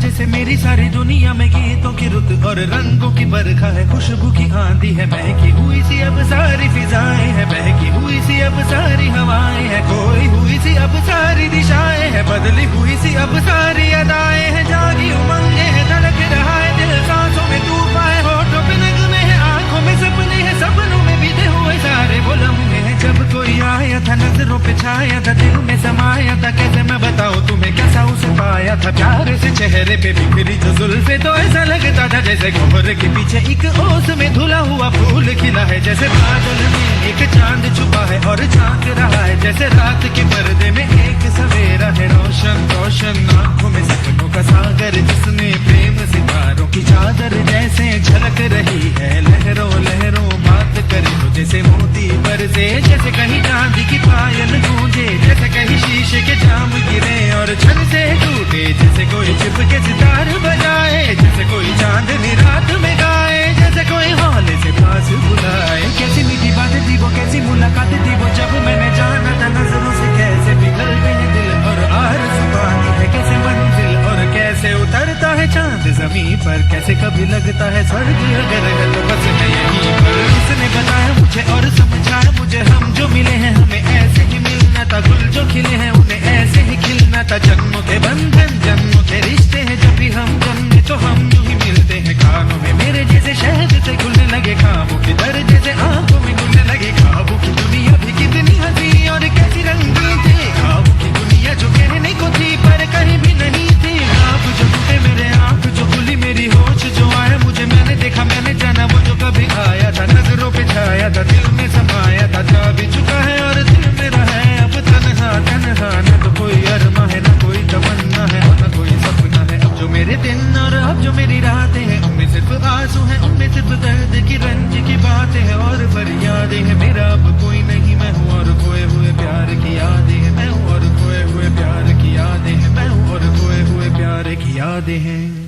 जैसे मेरी सारी दुनिया में गीतों की रुत और रंगों की बरखा है, खुशबू की आंधी है, महकी हुई सी अब सारी फिजाएं है, महकी हुई सी अब सारी हवाएं है, खोई हुई सी अब सारी दिशाएं है, बदली हुई सी अब सारी अदाएं है, जागी उमंगे है, धड़क रहा है दिल, सांसों में तूफान है, होठों पे नगमे है, आंखों में सपने हैं, सपनों में बीते हुए सारे वो लम्हे हैं। जब कोई आया था नजरों पे छाया था, दिल में समाया था, कैसे मैं बताऊं तुम्हें कैसा उसे पाया था, प्यार से चेहरे पे बिखरी जो जुल्फे तो ऐसा लगता था जैसे कोहरे के पीछे एक ओस में धुला हुआ फूल खिला है, जैसे बादल में एक चांद छुपा है और झांक रहा है, जैसे रात के पर्दे में एक सवेरा है, रोशन रोशन आंखों में सपनों का सागर, जिसने प्रेम सितारों की चादर जैसे झलक रही है, लहरों लहरों बात करे तो जैसे मोती बरसे, जैसे कहीं चांदी की पायल गूंजे, जैसे कहीं शीशे के जाम गिरे और छन से टूटे, जैसे कोई छिप के सितार बजाए, जैसे कोई चांदनी रात में गाए, जैसे कोई हौले से पास बुलाए। कैसी मीठी बातें थी वो, कैसी मुलाकातें थी वो, जब मैंने जाना था नजरों से कैसे पिघल गए दिल और आरज़ू पानी है, कैसे मंजिल और कैसे उतरता है चांद जमीन पर, कैसे कभी लगता है स्वर्ग अगर है तो बस है यहीं पर। उसने बताया मुझे और समझाया मुझे, हम जो मिले हैं हमें ऐसे ही मिलना था, गुल जो खिले हैं उन्हें ऐसे ही खिलना था, जन्मों के बंधन जन्मों के रिश्ते हैं, जब भी हम जन्मे तो हम यूं ही मिलते हैं, कानों में मेरे जैसे शहद से खुलने लगे ख्वाबों के दर, जैसे आंखों में घुलने लगे ख्वाबों की दुनिया भी कितनी हंसी और कैसी रंगीन थी, ख्वाबों की दुनिया जो कहने को थी पर कहीं भी नहीं थी, ख्वाब जो टूटे मेरे आंख जो खुली मेरी होश जो आया मुझे, मैंने देखा मैंने जाना वो जो कभी आया था, नजरों पे छाया था, दिल में समाया था, जा भी चुका है और दिल मेरा है अब तन्हा तन्हा, न तो कोई अरमा है न कोई तमन्ना है न कोई सपना है, अब जो मेरे दिन और अब जो मेरी रातें हैं उनमें सिर्फ आंसू हैं, उनमें सिर्फ दर्द की रंज की बातें हैं और फरियादें हैं, मेरा अब कोई नहीं मैं हूँ और खोए हुए प्यार की यादें हैं, मैं हूँ और खोए हुए प्यार की यादें हैं, मैं हूँ और खोए हुए प्यार की यादें हैं।